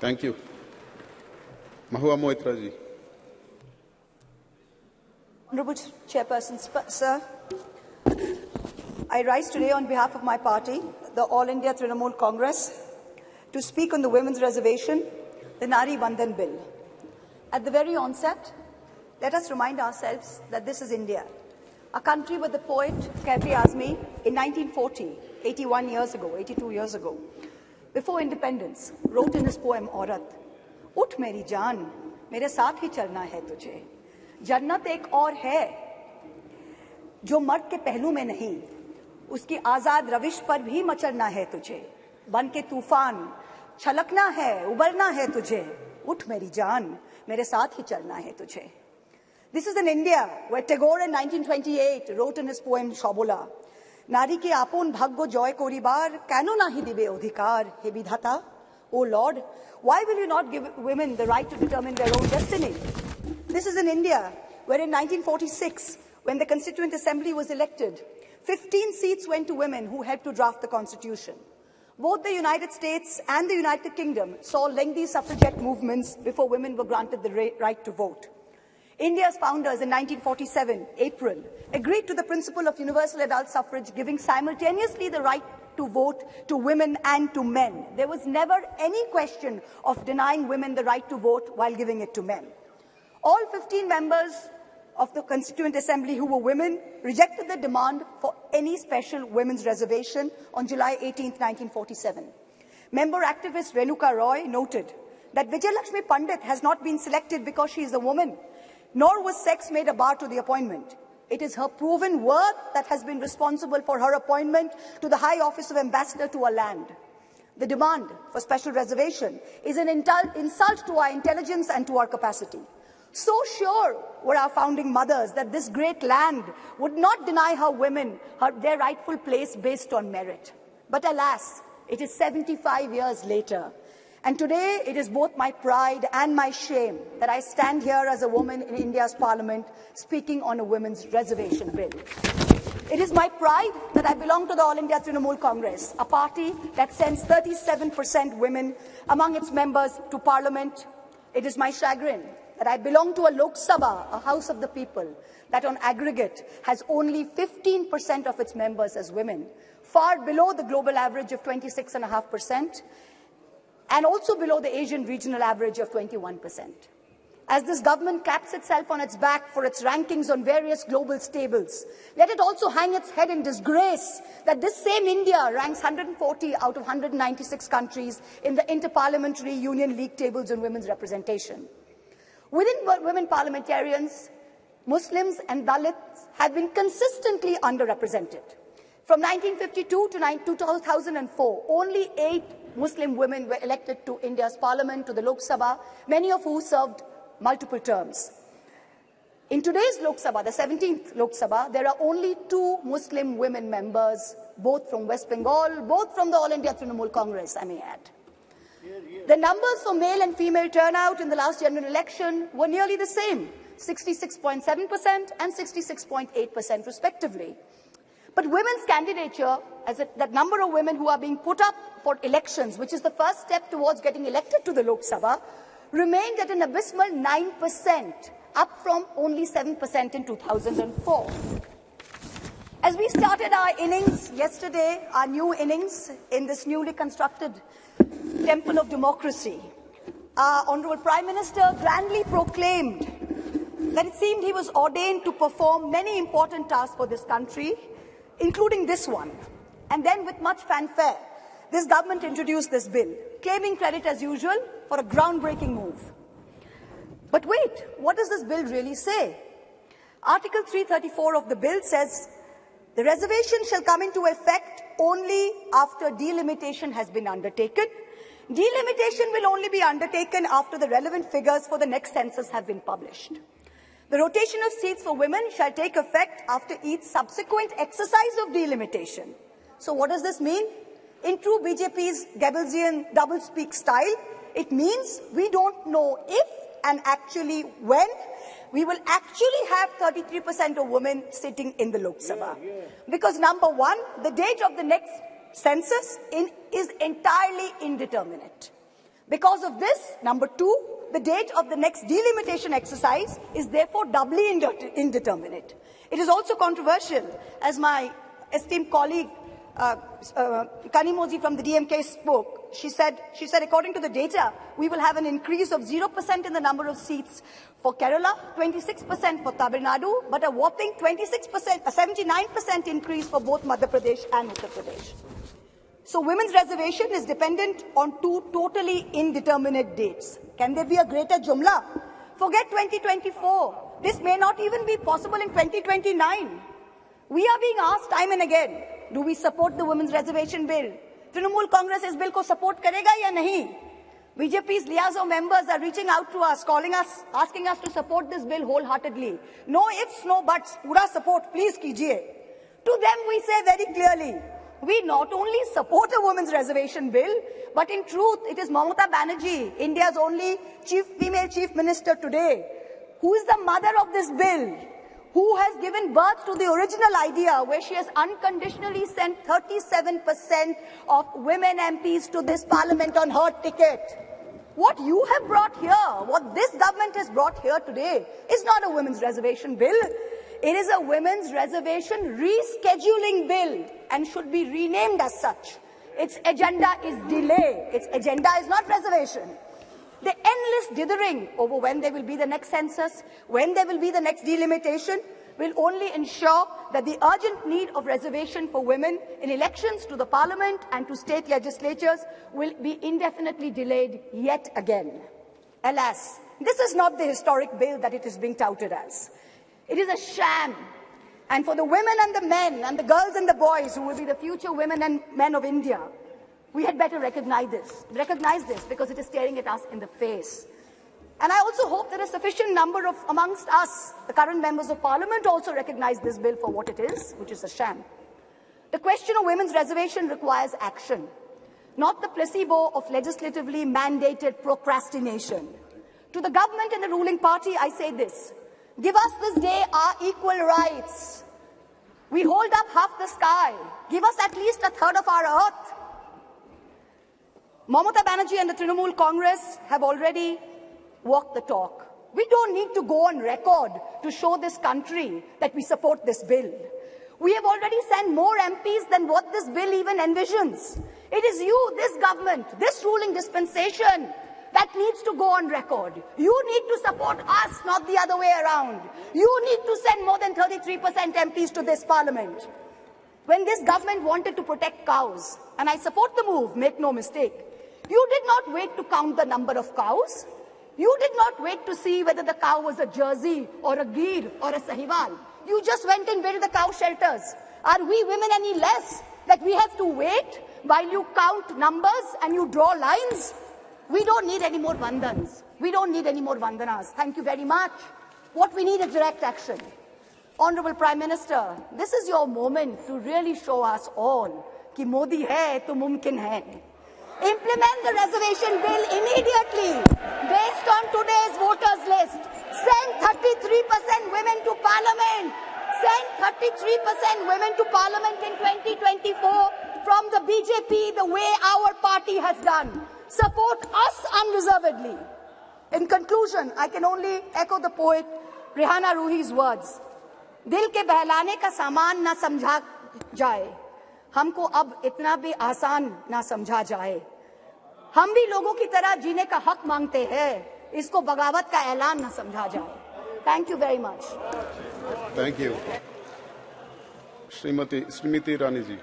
Thank you. Mahua Moitra ji. Honourable Chairperson, sir, I rise today on behalf of my party, the All India Trinamool Congress, to speak on the Women's Reservation, the Nari Bandhan Bill. At the very onset, let us remind ourselves that this is India, a country where the poet Kafi Azmi, in 1940, 81 years ago, 82 years ago, before independence, wrote in his poem Aurat, "Ut meri jaan, mere saath hi chalna hai tujhe. जन्नत एक और है जो मर्द के पहलू में नहीं, उसकी आजाद रविश पर भी मचलना है तुझे, बन के तूफान छलकना है, उबलना है तुझे, उठ मेरी जान, मेरे साथ ही चलना है तुझे." This is in India, where Tagore in 1928 wrote in his poem Shobola, "Nari ki apon bhaggo joy koribar, keno nahi dibe odhikar, he bidhata? O Lord, why will you not give women the right to determine their own destiny?" This is in India, where in 1946, when the Constituent Assembly was elected, 15 seats went to women who helped to draft the Constitution. Both the United States and the United Kingdom saw lengthy suffragette movements before women were granted the right to vote. India's founders in 1947, April, agreed to the principle of universal adult suffrage, giving simultaneously the right to vote to women and to men. There was never any question of denying women the right to vote while giving it to men. All 15 members of the Constituent Assembly who were women rejected the demand for any special women's reservation on July 18, 1947. Member activist Renuka Roy noted that Vijayalakshmi Pandit has not been selected because she is a woman, nor was sex made a bar to the appointment. It is her proven worth that has been responsible for her appointment to the high office of ambassador to a land. The demand for special reservation is an insult to our intelligence and to our capacity. So sure were our founding mothers that this great land would not deny her women their rightful place based on merit. But alas, it is 75 years later. And today it is both my pride and my shame that I stand here as a woman in India's parliament speaking on a women's reservation bill. It is my pride that I belong to the All India Trinamool Congress, a party that sends 37% women among its members to parliament. It is my chagrin that I belong to a Lok Sabha, a house of the people, that on aggregate has only 15% of its members as women, far below the global average of 26.5%, and also below the Asian regional average of 21%. As this government claps itself on its back for its rankings on various global tables, let it also hang its head in disgrace that this same India ranks 140 out of 196 countries in the Interparliamentary Union League tables on women's representation. Within women parliamentarians, Muslims and Dalits have been consistently underrepresented. From 1952 to 2004, only 8 Muslim women were elected to India's parliament, to the Lok Sabha, many of whom served multiple terms. In today's Lok Sabha, the 17th Lok Sabha, there are only 2 Muslim women members, both from West Bengal, both from the All India Trinamool Congress, I may add. The numbers for male and female turnout in the last general election were nearly the same, 66.7% and 66.8% respectively. But women's candidature, that number of women who are being put up for elections, which is the first step towards getting elected to the Lok Sabha, remained at an abysmal 9%, up from only 7% in 2004. As we started our innings yesterday, our new innings in this newly constructed temple of democracy, our Honourable Prime Minister grandly proclaimed that it seemed he was ordained to perform many important tasks for this country, including this one. And then with much fanfare, this government introduced this bill, claiming credit as usual for a groundbreaking move. But wait, what does this bill really say? Article 334 of the bill says, "The reservation shall come into effect only after delimitation has been undertaken. Delimitation will only be undertaken after the relevant figures for the next census have been published. The rotation of seats for women shall take effect after each subsequent exercise of delimitation." So what does this mean? In true BJP's Goebbelsian doublespeak style, it means we don't know if and actually when we will actually have 33% of women sitting in the Lok Sabha. Because number one, the date of the next census is entirely indeterminate. Because of this, number two, the date of the next delimitation exercise is therefore doubly indeterminate. It is also controversial, as my esteemed colleague Kanimoji from the DMK spoke. She said, according to the data, we will have an increase of 0% in the number of seats for Kerala, 26% for Tamil Nadu, but a whopping 79% increase for both Madhya Pradesh and Uttar Pradesh. So women's reservation is dependent on two totally indeterminate dates. Can there be a greater jumla? Forget 2024. This may not even be possible in 2029. We are being asked time and again, do we support the women's reservation bill? Trinamool Congress is bill ko support karega ya nahi? BJP's liaison members are reaching out to us, calling us, asking us to support this bill wholeheartedly. No ifs, no buts, pura support, please kijiye. To them we say very clearly, we not only support a women's reservation bill, but in truth it is Mahua Moitra, India's only female chief minister today, who is the mother of this bill, who has given birth to the original idea where she has unconditionally sent 37% of women MPs to this parliament on her ticket. What you have brought here, what this government has brought here today, is not a women's reservation bill. It is a women's reservation rescheduling bill and should be renamed as such. Its agenda is delay. Its agenda is not reservation. The endless dithering over when there will be the next census, when there will be the next delimitation, will only ensure that the urgent need of reservation for women in elections to the parliament and to state legislatures will be indefinitely delayed yet again. Alas, this is not the historic bill that it is being touted as. It is a sham. And for the women and the men and the girls and the boys who will be the future women and men of India, we had better recognize this because it is staring at us in the face. And I also hope that a sufficient number of amongst us, the current members of parliament, also recognize this bill for what it is, which is a sham. The question of women's reservation requires action, not the placebo of legislatively mandated procrastination. To the government and the ruling party, I say this: give us this day our equal rights. We hold up half the sky. Give us at least a third of our earth. Mamata Banerjee and the Trinamool Congress have already walked the talk. We don't need to go on record to show this country that we support this bill. We have already sent more MPs than what this bill even envisions. It is you, this government, this ruling dispensation that needs to go on record. You need to support us, not the other way around. You need to send more than 33% MPs to this parliament. When this government wanted to protect cows, and I support the move, make no mistake, you did not wait to count the number of cows. You did not wait to see whether the cow was a Jersey or a Gir or a Sahiwal. You just went and built the cow shelters. Are we women any less that we have to wait while you count numbers and you draw lines? We don't need any more vandans. We don't need any more vandanas. Thank you very much. What we need is direct action. Honorable Prime Minister, this is your moment to really show us all कि मोदी है तो मुमकिन है. Implement the reservation bill immediately based on today's voters list. Send 33% women to parliament. Send 33% women to parliament in 2024 from the BJP the way our party has done. Support us unreservedly. In conclusion, I can only echo the poet Rihanna Ruhi's words. दिल के बहलाने का सामान ना समझा जाए, हमको अब इतना भी आसान ना समझा जाए. हम भी लोगों की तरह जीने का हक मांगते हैं, इसको बगावत का ऐलान ना समझा जाए. Thank you very much. Thank you. Srimati Rani ji.